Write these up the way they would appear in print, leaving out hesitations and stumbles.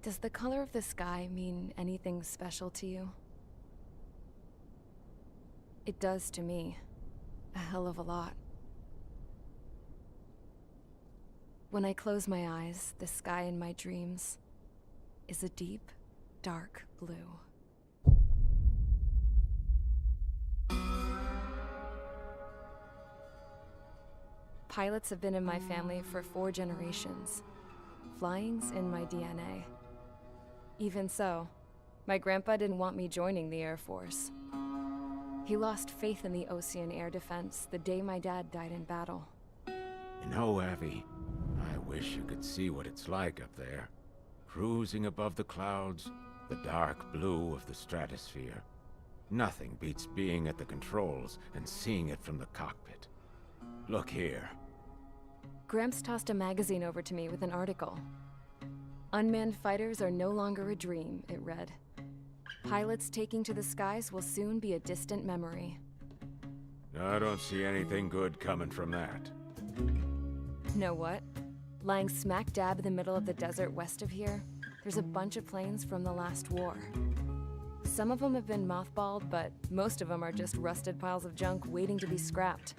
Does the color of the sky mean anything special to you? It does to me. A hell of a lot. When I close my eyes, the sky in my dreams is a deep, dark blue. Pilots have been in my family for 4 generations. Flying's in my DNA. Even so, my grandpa didn't want me joining the Air Force. He lost faith in the Ocean Air Defense the day my dad died in battle. You know, Abby, I wish you could see what it's like up there. Cruising above the clouds, the dark blue of the stratosphere. Nothing beats being at the controls and seeing it from the cockpit. Look here. Gramps tossed a magazine over to me with an article. Unmanned fighters are no longer a dream, it read. Pilots taking to the skies will soon be a distant memory. I don't see anything good coming from that. Know what? Lying smack dab in the middle of the desert west of here, there's a bunch of planes from the last war. Some of them have been mothballed, but most of them are just rusted piles of junk waiting to be scrapped.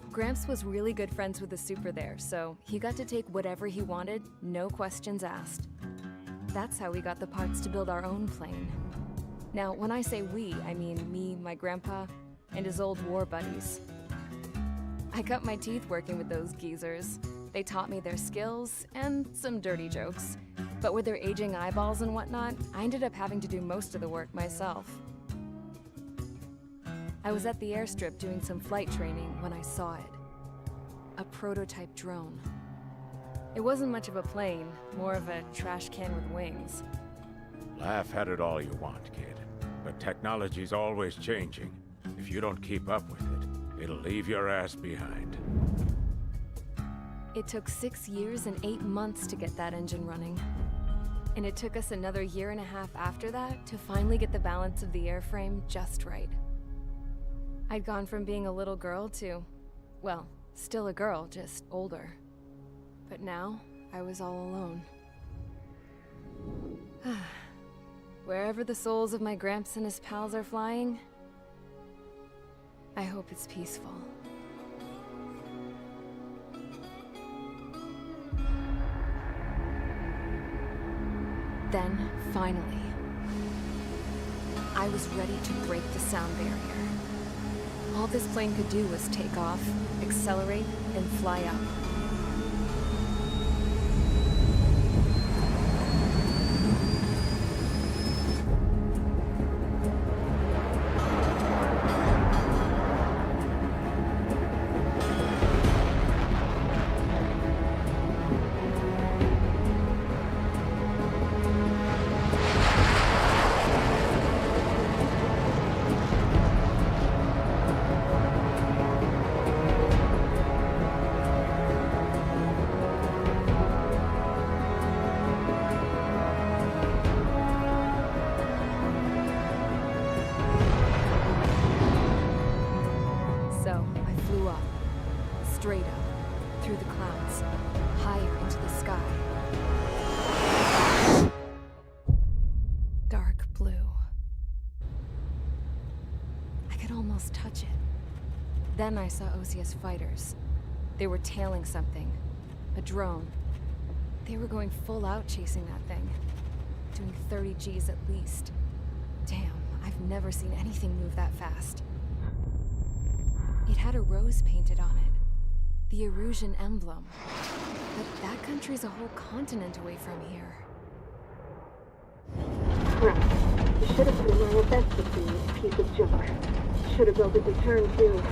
Gramps was really good friends with the super there, so he got to take whatever he wanted, no questions asked. That's how we got the parts to build our own plane. Now, when I say we, I mean me, my grandpa, and his old war buddies. I cut my teeth working with those geezers. They taught me their skills and some dirty jokes. But with their aging eyeballs and whatnot, I ended up having to do most of the work myself. I was at the airstrip doing some flight training when I saw it. A prototype drone. It wasn't much of a plane, more of a trash can with wings. Laugh at it all you want, kid. But technology's always changing. If you don't keep up with it, it'll leave your ass behind. It took 6 years and 8 months to get that engine running. And it took us another 1.5 years after that to finally get the balance of the airframe just right. I'd gone from being a little girl to, well, still a girl, just older. But now, I was all alone. Wherever the souls of my Gramps and his pals are flying, I hope it's peaceful. Then, finally, I was ready to break the sound barrier. All this plane could do was take off, accelerate, and fly up. So, I flew up, straight up, through the clouds, higher into the sky. Dark blue. I could almost touch it. Then I saw OCS fighters. They were tailing something. A drone. They were going full out chasing that thing. Doing 30 Gs at least. Damn, I've never seen anything move that fast. It had a rose painted on it. The Erusian emblem. But that country's a whole continent away from here. Right. You should have been wearing a vest this thing, you piece of junk. Should have built a deterrent too.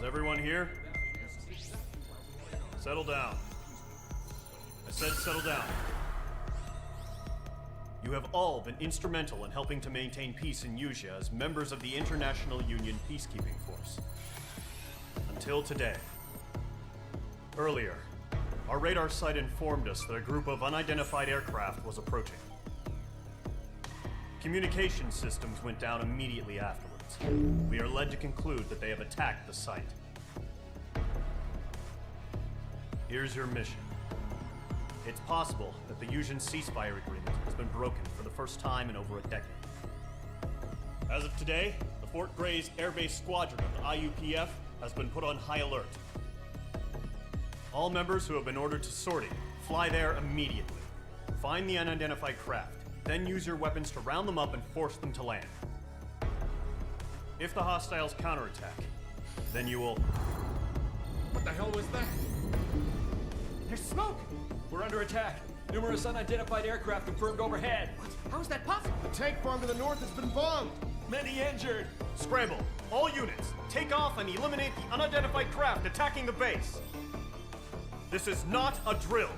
Is everyone here? Settle down. I said settle down. You have all been instrumental in helping to maintain peace in Usea as members of the International Union Peacekeeping Force. Until today. Earlier, our radar site informed us that a group of unidentified aircraft was approaching. Communication systems went down immediately afterwards. We are led to conclude that they have attacked the site. Here's your mission. It's possible that the Yuuzhan ceasefire agreement has been broken for the first time in over a decade. As of today, the Fort Grays Air Base Squadron of the IUPF has been put on high alert. All members who have been ordered to sortie, fly there immediately. Find the unidentified craft, then use your weapons to round them up and force them to land. If the hostiles counterattack, then you will... What the hell was that? There's smoke! We're under attack. Numerous unidentified aircraft confirmed overhead. What? How is that possible? The tank farm to the north has been bombed! Many injured. Scramble! All units, take off and eliminate the unidentified craft attacking the base! This is not a drill!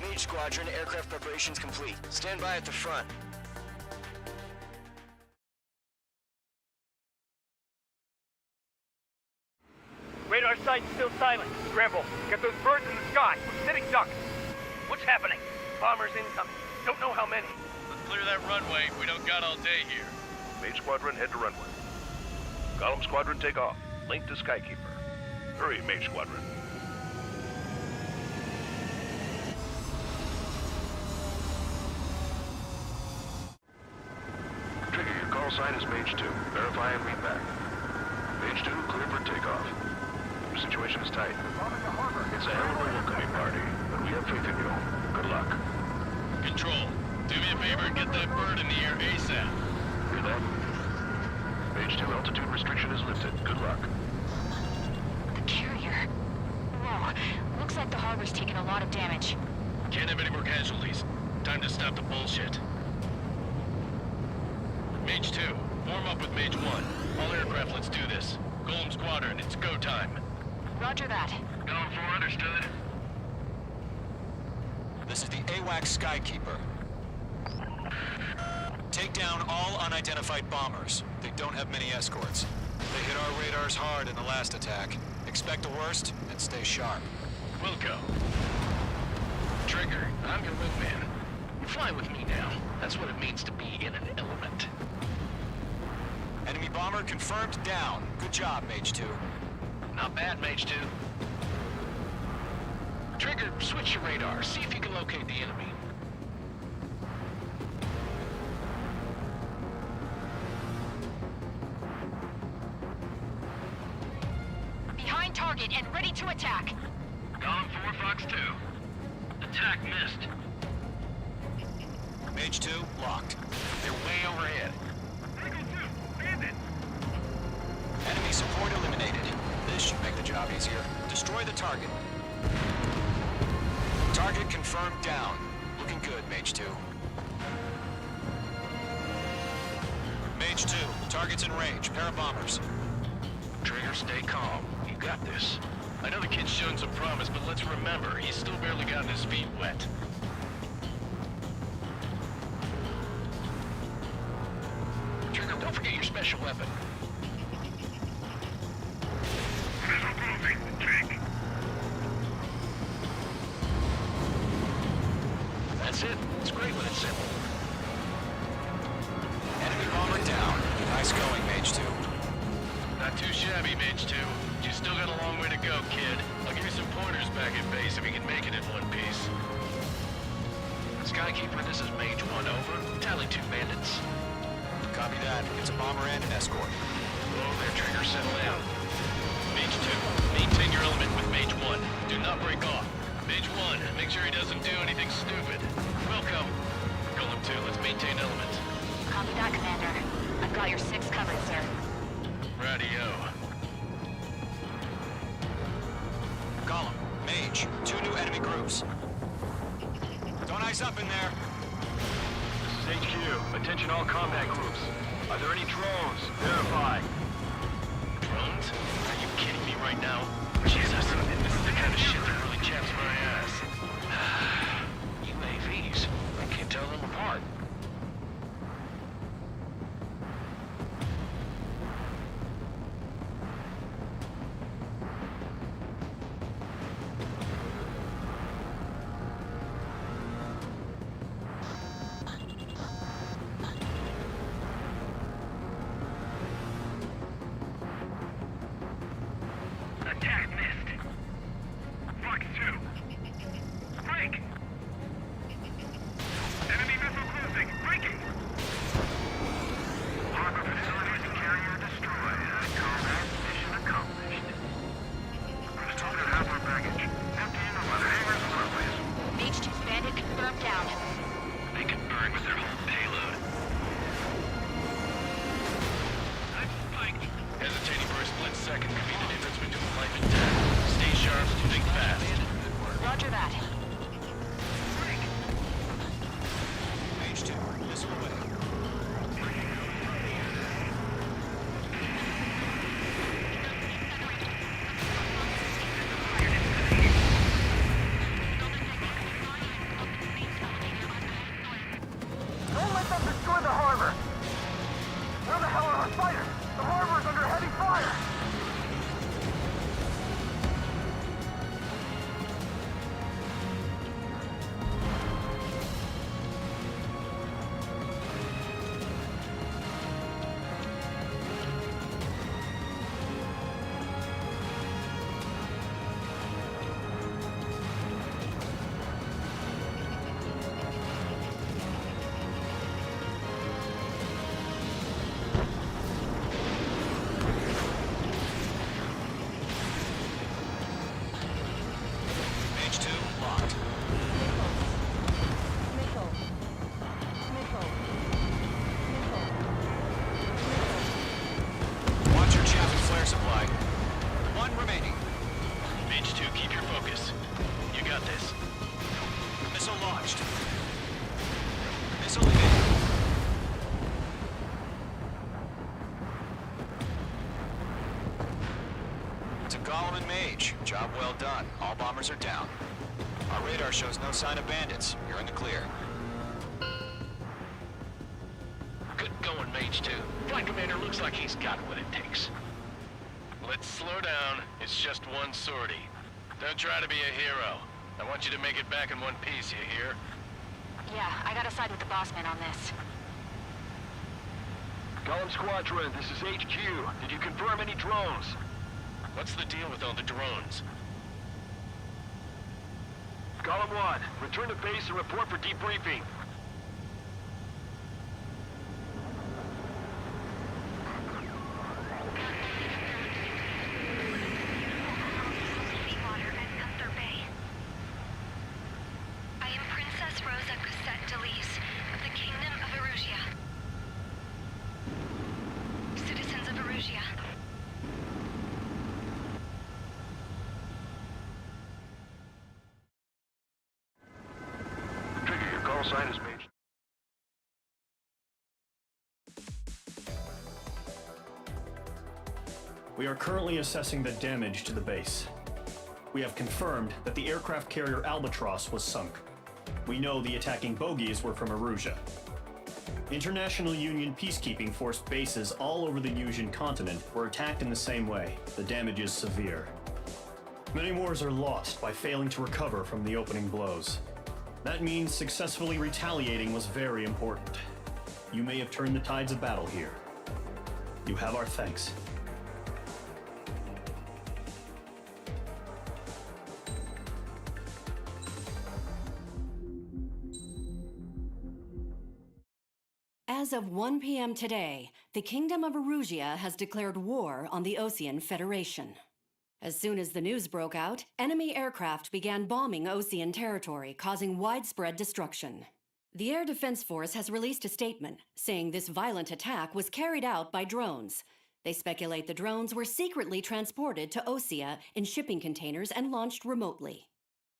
Mage Squadron, aircraft preparations complete. Stand by at the front. Radar site's still silent. Scramble. Get those birds in the sky. We're sitting ducks. What's happening? Bombers incoming. Don't know how many. Let's clear that runway. We don't got all day here. Mage Squadron, head to runway. Golem Squadron, take off. Link to Skykeeper. Hurry, Mage Squadron. Trigger, your call sign is Mage 2. Verify and read back. Mage 2, clear for takeoff. The situation is tight. It's a hell of a welcoming party, but we have faith in you. Good luck. Control, do me a favor and get that bird in the air ASAP. Hear that? Mage 2, altitude restriction is lifted. Good luck. The carrier. Whoa. Looks like the harbor's taken a lot of damage. Can't have any more casualties. Time to stop the bullshit. Mage 2, form up with Mage 1. All aircraft, let's do this. Golem Squadron, it's go time. Roger that. Going for understood. This is the AWAC Skykeeper. Take down all unidentified bombers. They don't have many escorts. They hit our radars hard in the last attack. Expect the worst and stay sharp. Wilco. Trigger, I'm your wingman. Fly with me now. That's what it means to be in an element. Enemy bomber confirmed down. Good job, Mage 2. Not bad, Mage 2. Trigger, switch your radar. See if you can locate the enemy. Behind target and ready to attack. Column 4, Fox 2. Attack missed. Mage 2, locked. They're way overhead. Eagle 2, bandit. Enemy support eliminated. This should make the job easier. Destroy the target. Target confirmed down. Looking good, Mage 2. Mage 2, target's in range. Pair of bombers. Trigger, stay calm. You got this. I know the kid's shown some promise, but let's remember, he's still barely gotten his feet wet. Trigger, don't forget your special weapon. That's it. It's great when it's simple. Enemy bomber down. Nice going, Mage 2. Not too shabby, Mage 2. You still got a long way to go, kid. I'll give you some pointers back at base if you can make it in one piece. Skykeeper, this is Mage 1, over. Tally 2 bandits. Copy that. It's a bomber and an escort. Whoa there, Trigger. Settle down. Mage 2, maintain your element with Mage 1. Do not break off. Mage 1, make sure he doesn't do anything stupid. Welcome. Golem 2, let's maintain element. Copy that, Commander. I've got your 6 covered, sir. Radio. Golem, Mage, 2 new enemy groups. Don't ice up in there. HQ, attention all combat groups. Are there any drones? Verify. Drones? Are you kidding me right now? Jesus, this is the kind of shit that really chaps my ass. UAVs? I can't tell them apart. Attack missed. Fox 2. Break! Enemy missile closing. Breaking! Harbor facilities carrier destroyed. Combat mission accomplished. We've told you half our baggage. Empty into the hangars and runways. Mage 2's bandit confirmed down. They can burn with their whole payload. I'm spiked. Hesitating for a split second could be the difference between life and death. Stay sharp, think fast. Roger that. Mage 2, missile away. Don't let them destroy the harbor! Where the hell are our fighters? The harbor is under heavy fire! Mage 2, locked. Watch your chance with flare supply. One remaining. Mage 2, keep your focus. You got this. Missile launched. Missile evaded. To Golem and Mage, job well done. All bombers are down. Our radar shows no sign of bandits. You're in the clear. Good going, Mage 2. Flight Commander looks like he's got what it takes. Let's slow down. It's just one sortie. Don't try to be a hero. I want you to make it back in one piece, you hear? Yeah, I gotta side with the boss man on this. Golem Squadron, this is HQ. Did you confirm any drones? What's the deal with all the drones? Golem 1, return to base and report for debriefing. I am Princess Rosa Cosette Delise of the Kingdom of Erusia. Citizens of Erusia. Trigger, your call sign is Mage. We are currently assessing the damage to the base. We have confirmed that the aircraft carrier Albatross was sunk. We know the attacking bogies were from Erusia. International Union peacekeeping force bases all over the Yusian continent were attacked in the same way. The damage is severe. Many wars are lost by failing to recover from the opening blows. That means successfully retaliating was very important. You may have turned the tides of battle here. You have our thanks. As of 1 p.m. today, the Kingdom of Erusia has declared war on the Osean Federation. As soon as the news broke out, enemy aircraft began bombing Osean territory, causing widespread destruction. The Air Defense Force has released a statement saying this violent attack was carried out by drones. They speculate the drones were secretly transported to Osea in shipping containers and launched remotely.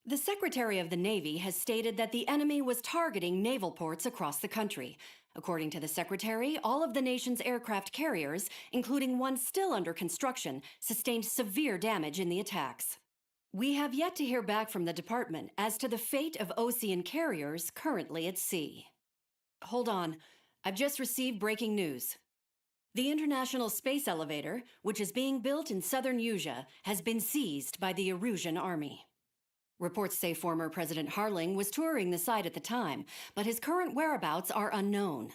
The Secretary of the Navy has stated that the enemy was targeting naval ports across the country. According to the Secretary, all of the nation's aircraft carriers, including one still under construction, sustained severe damage in the attacks. We have yet to hear back from the department as to the fate of Ocean carriers currently at sea. Hold on. I've just received breaking news. The International Space Elevator, which is being built in southern Usea, has been seized by the Erusian Army. Reports say former President Harling was touring the site at the time, but his current whereabouts are unknown.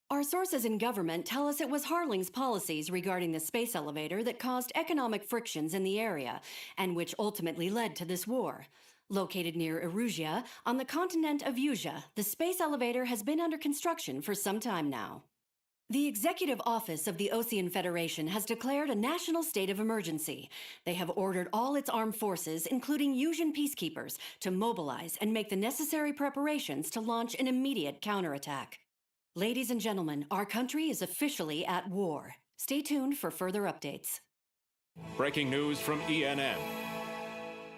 Our sources in government tell us it was Harling's policies regarding the space elevator that caused economic frictions in the area, and which ultimately led to this war. Located near Erusia, on the continent of Usea, the space elevator has been under construction for some time now. The Executive Office of the Ocean Federation has declared a national state of emergency. They have ordered all its armed forces, including Usian peacekeepers, to mobilize and make the necessary preparations to launch an immediate counterattack. Ladies and gentlemen, our country is officially at war. Stay tuned for further updates. Breaking news from ENN.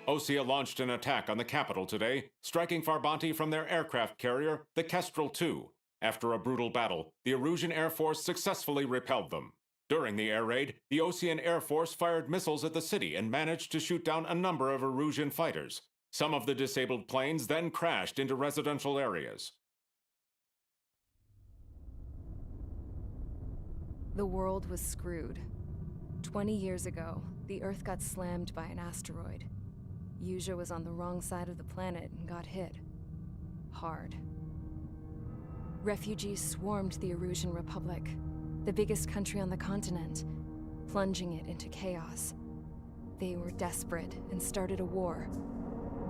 Osea launched an attack on the capital today, striking Farbanti from their aircraft carrier, the Kestrel II. After a brutal battle, the Erusian Air Force successfully repelled them. During the air raid, the Ocean Air Force fired missiles at the city and managed to shoot down a number of Erusian fighters. Some of the disabled planes then crashed into residential areas. The world was screwed. 20 years ago, the Earth got slammed by an asteroid. Usea was on the wrong side of the planet and got hit. Hard. Refugees swarmed the Erusian Republic, the biggest country on the continent, plunging it into chaos. They were desperate and started a war,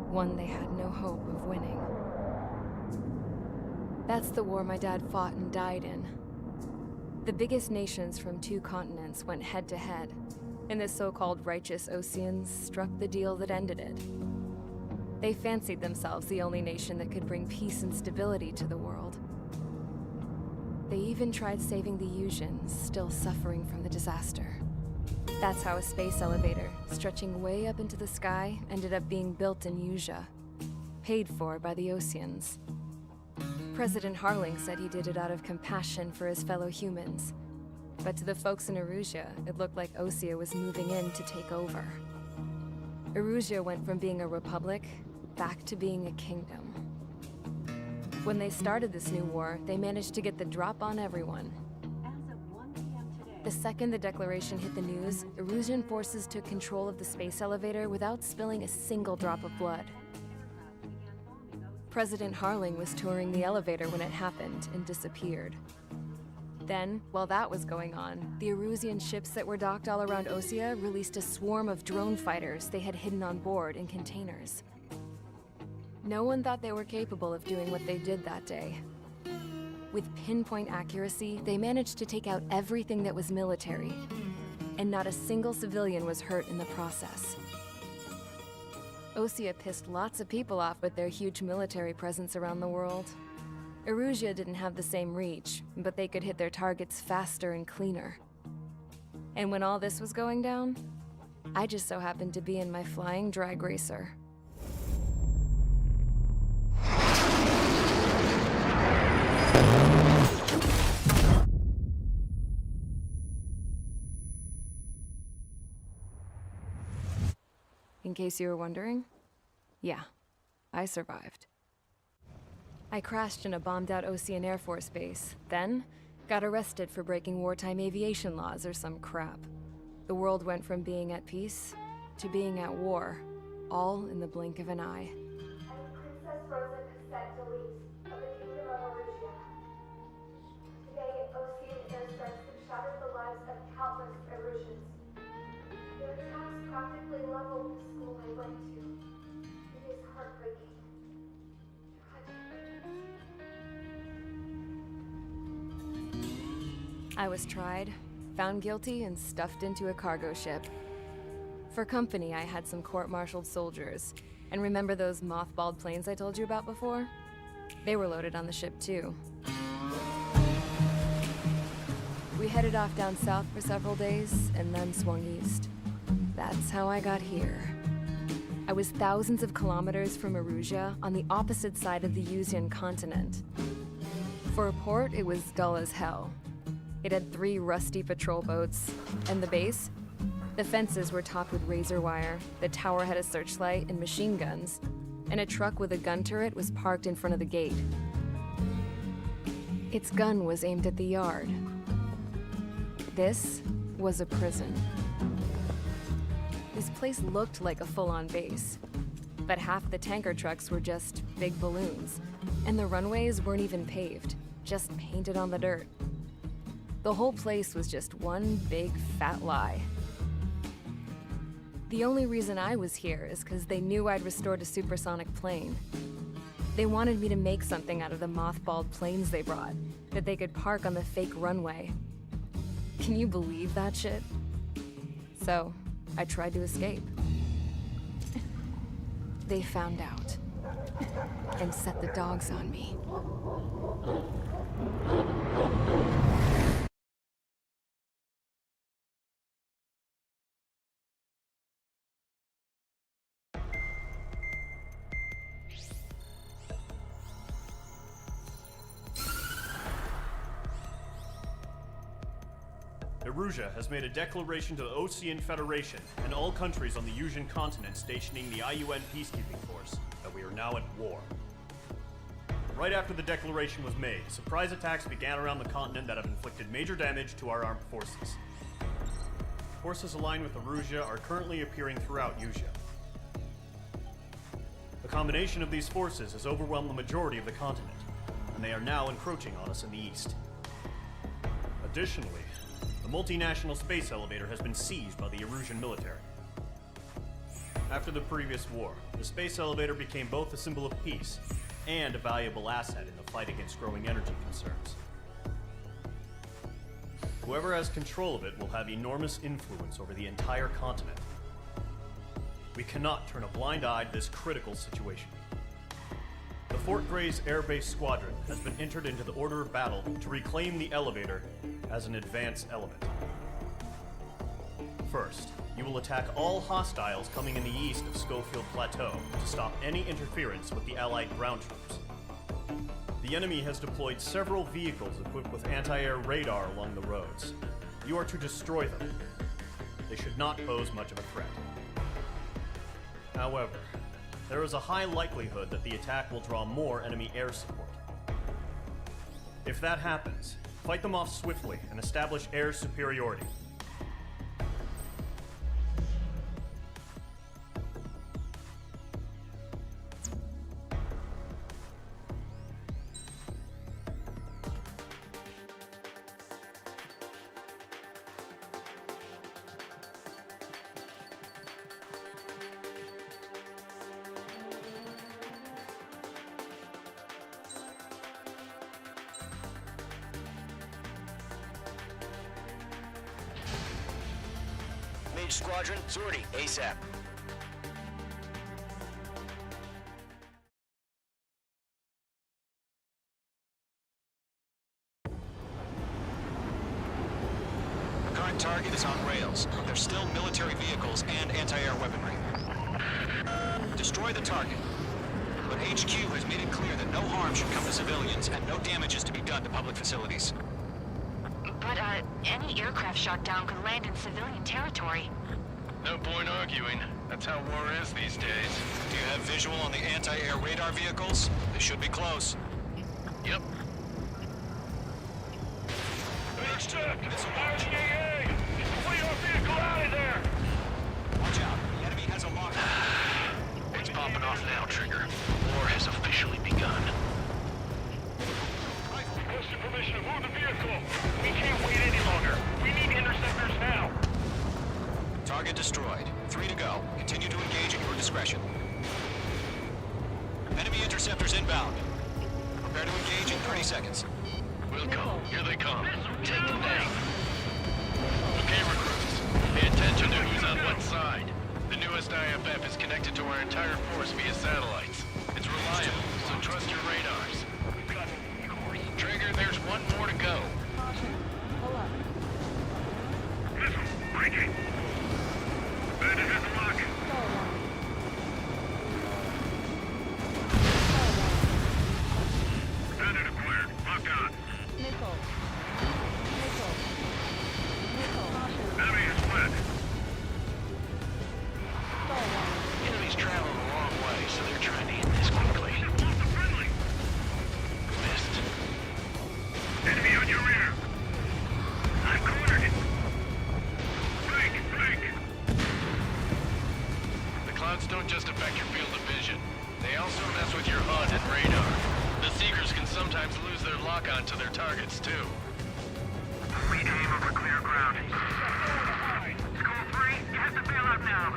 one they had no hope of winning. That's the war my dad fought and died in. The biggest nations from 2 continents went head-to-head, and the so-called righteous Oceans struck the deal that ended it. They fancied themselves the only nation that could bring peace and stability to the world. They even tried saving the Usians, still suffering from the disaster. That's how a space elevator, stretching way up into the sky, ended up being built in Usea, paid for by the Oceans. President Harling said he did it out of compassion for his fellow humans. But to the folks in Erusia, it looked like Osea was moving in to take over. Erusia went from being a republic back to being a kingdom. When they started this new war, they managed to get the drop on everyone. The second the declaration hit the news, Erusian forces took control of the space elevator without spilling a single drop of blood. President Harling was touring the elevator when it happened and disappeared. Then, while that was going on, the Erusian ships that were docked all around Osea released a swarm of drone fighters they had hidden on board in containers. No one thought they were capable of doing what they did that day. With pinpoint accuracy, they managed to take out everything that was military, and not a single civilian was hurt in the process. Osea pissed lots of people off with their huge military presence around the world. Erusia didn't have the same reach, but they could hit their targets faster and cleaner. And when all this was going down, I just so happened to be in my flying drag racer. In case you were wondering, yeah, I survived. I crashed in a bombed-out Ocean Air Force base, then got arrested for breaking wartime aviation laws or some crap. The world went from being at peace to being at war, all in the blink of an eye. Princess Rosa Cassette Delise of the Kingdom of Erusia. Today, Ocean airstrikes have shattered the lives of countless Erusians. Their attacks practically leveled the school I went to. It is heartbreaking. I was tried, found guilty, and stuffed into a cargo ship. For company, I had some court-martialed soldiers. And remember those mothballed planes I told you about before? They were loaded on the ship too. We headed off down south for several days, and then swung east. That's how I got here. I was thousands of kilometers from Erusia on the opposite side of the Yuzian continent. For a port, it was dull as hell. It had 3 rusty patrol boats, and the base? The fences were topped with razor wire, the tower had a searchlight and machine guns, and a truck with a gun turret was parked in front of the gate. Its gun was aimed at the yard. This was a prison. This place looked like a full-on base, but half the tanker trucks were just big balloons, and the runways weren't even paved, just painted on the dirt. The whole place was just one big fat lie. The only reason I was here is because they knew I'd restored a supersonic plane. They wanted me to make something out of the mothballed planes they brought, that they could park on the fake runway. Can you believe that shit? So, I tried to escape. They found out and set the dogs on me. Erusia has made a declaration to the Ocean Federation and all countries on the Yuzian continent stationing the IUN peacekeeping force that we are now at war. Right after the declaration was made, surprise attacks began around the continent that have inflicted major damage to our armed forces. Forces aligned with Erusia are currently appearing throughout Yusia. The combination of these forces has overwhelmed the majority of the continent, and they are now encroaching on us in the east. Additionally, the multinational space elevator has been seized by the Erusian military. After the previous war, the space elevator became both a symbol of peace and a valuable asset in the fight against growing energy concerns. Whoever has control of it will have enormous influence over the entire continent. We cannot turn a blind eye to this critical situation. The Fort Gray's Air Base Squadron has been entered into the order of battle to reclaim the elevator as an advance element. First, you will attack all hostiles coming in the east of Schofield Plateau to stop any interference with the Allied ground troops. The enemy has deployed several vehicles equipped with anti-air radar along the roads. You are to destroy them. They should not pose much of a threat. However, there is a high likelihood that the attack will draw more enemy air support. If that happens, fight them off swiftly and establish air superiority. Mage Squadron, sortie, ASAP. The current target is on rails. There's still military vehicles and anti-air weaponry. Destroy the target. But HQ has made it clear that no harm should come to civilians and no damage is to be done to public facilities. But, any aircraft shot down could land in civilian territory. No point arguing. That's how war is these days. Do you have visual on the anti-air radar vehicles? They should be close. Yep. Hey, check! RDAA! Flee our vehicle out of there! Watch out. The enemy has a lock. It's popping off now, Trigger. War has officially begun. Requesting permission to move the vehicle. We can't wait any longer. We need interceptors now. Target destroyed. 3 to go. Continue to engage at your discretion. Enemy interceptors inbound. Prepare to engage in 30 seconds. We'll go. Here they come. Take them down. Okay, recruits. Pay attention to who's on what side. The newest IFF is connected to our entire force via satellites. It's reliable, so trust your radars. Trigger, there's one more to go. Missile, breaking. Bandit has a lock. don't just affect your field of vision. They also mess with your HUD and radar. The Seekers can sometimes lose their lock-on to their targets, too. We aim over clear ground. School 3, you have to bail out now.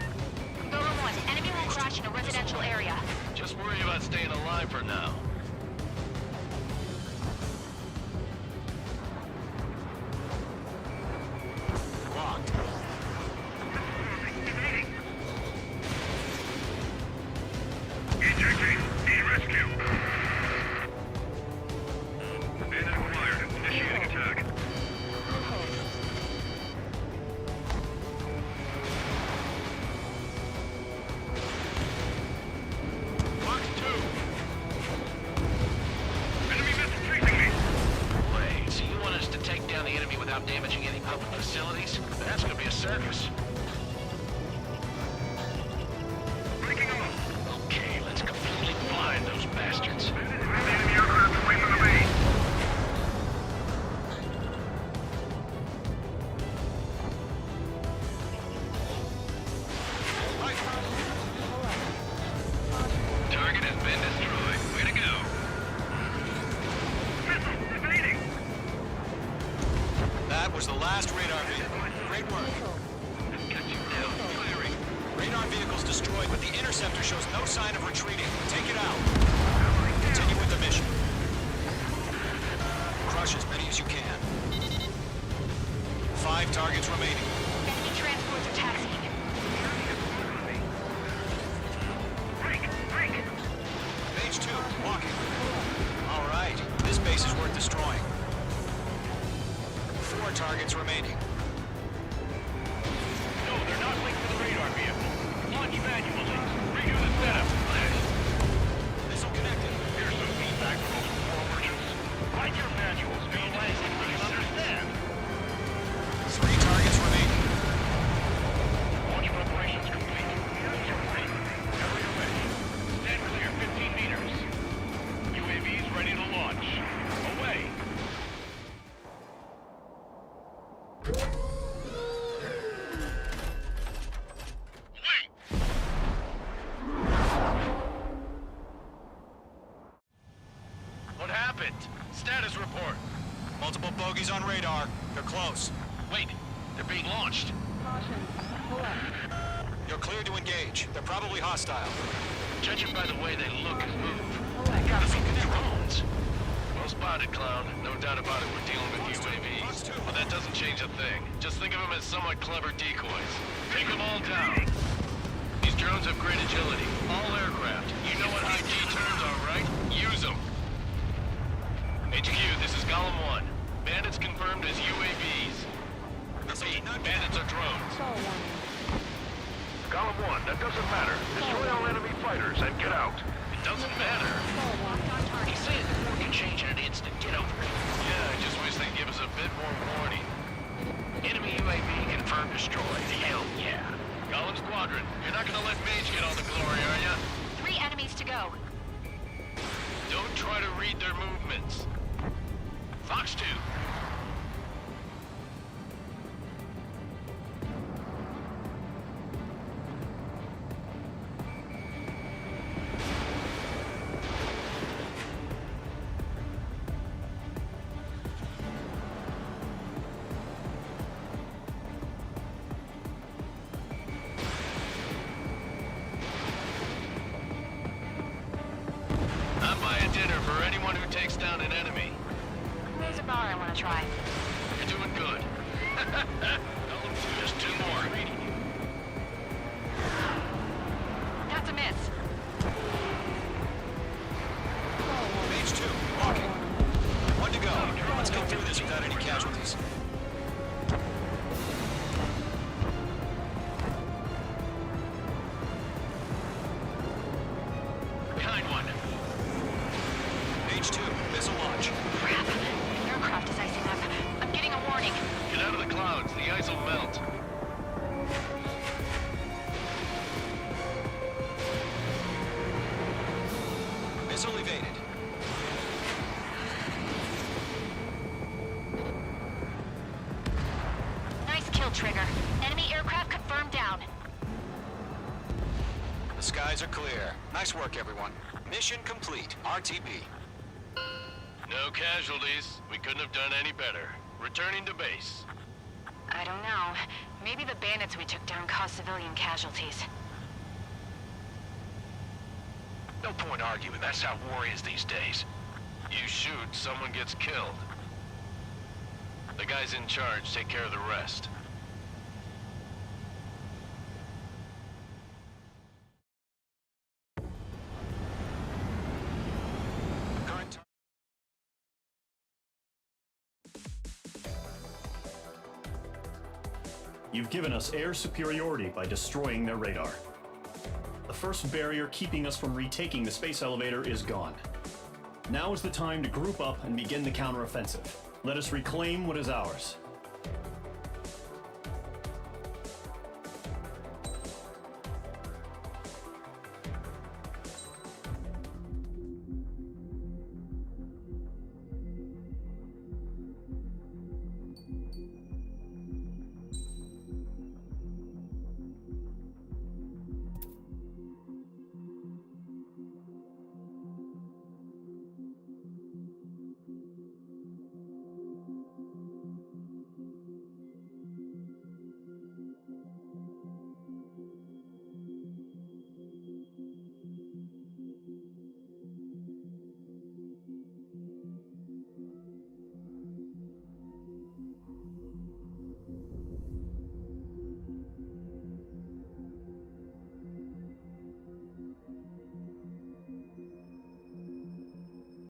Golem 1, enemy will crash in a residential area. Just worry about staying alive for now. Locked. Ejecting. E-rescue. Bandit acquired. Initiating attack. Box 2. Enemy missile tracing me. Wait, so you want us to take down the enemy without damaging any public facilities? That's gonna be a circus. Breaking off. Okay, let's completely blind those bastards. Enemy aircraft away from the base. Target has been destroyed. Way to go. Missile evading. That was the last radar vehicle. Great work. Got you down. Firing. Radar vehicle's destroyed, but the interceptor shows no sign of retreating. Take it out. Continue with the mission. Crush as many as you can. 5 targets remaining. Enemy transports are taxiing. Break. Page 2, walking. All right, this base is worth destroying. 4 targets remaining. No, they're not linked to the radar vehicle. Launch manually. Redo the setup. Flash. Missile connected. Here's some feedback from those core merchants. Write your manuals in a language we can understand. 3 targets remaining. Launch preparations complete. Area ready. Stand clear 15 meters. UAVs ready to launch. Away. What happened? Status report. Multiple bogeys on radar. They're close. Wait, they're being launched. You're cleared to engage. They're probably hostile. Judging by the way they look and move, they gotta be drones. Well spotted, Clown. No doubt about it, we're dealing with UAVs. But that doesn't change a thing. Just think of them as somewhat clever decoys. Take them all down. These drones have great agility. All aircraft. You know what high G terms are, right? Use them. HQ, this is Golem 1. Bandits confirmed as UAVs. Repeat, bandits are drones. Golem 1, that doesn't matter. Destroy all enemy fighters and get out. It doesn't matter. He's saying the war can change in an instant. Get over it. Yeah, I just wish they'd give us a bit more warning. Enemy UAV confirmed destroyed. Hell yeah. Golem Squadron, you're not gonna let Mage get all the glory, are ya? 3 enemies to go. Don't try to read their movements. Fox 2. I'm buying dinner for anyone who takes down an enemy. There's a bar I want to try. You're doing good. Just 2 more. That's a miss. Page 2, walking. 1 to go. Let's get through this without any casualties. Behind one. Page 2, missile launch. Crap. The aircraft is icing up. I'm getting a warning. Get out of the clouds. The ice will melt. Missile evaded. Nice kill, Trigger. Enemy aircraft confirmed down. The skies are clear. Nice work, everyone. Mission complete. RTB. No casualties. We couldn't have done any better. Returning to base. I don't know. Maybe the bandits we took down caused civilian casualties. No point arguing. That's how war is these days. You shoot, someone gets killed. The guys in charge take care of the rest. You've given us air superiority by destroying their radar. The first barrier keeping us from retaking the space elevator is gone. Now is the time to group up and begin the counteroffensive. Let us reclaim what is ours.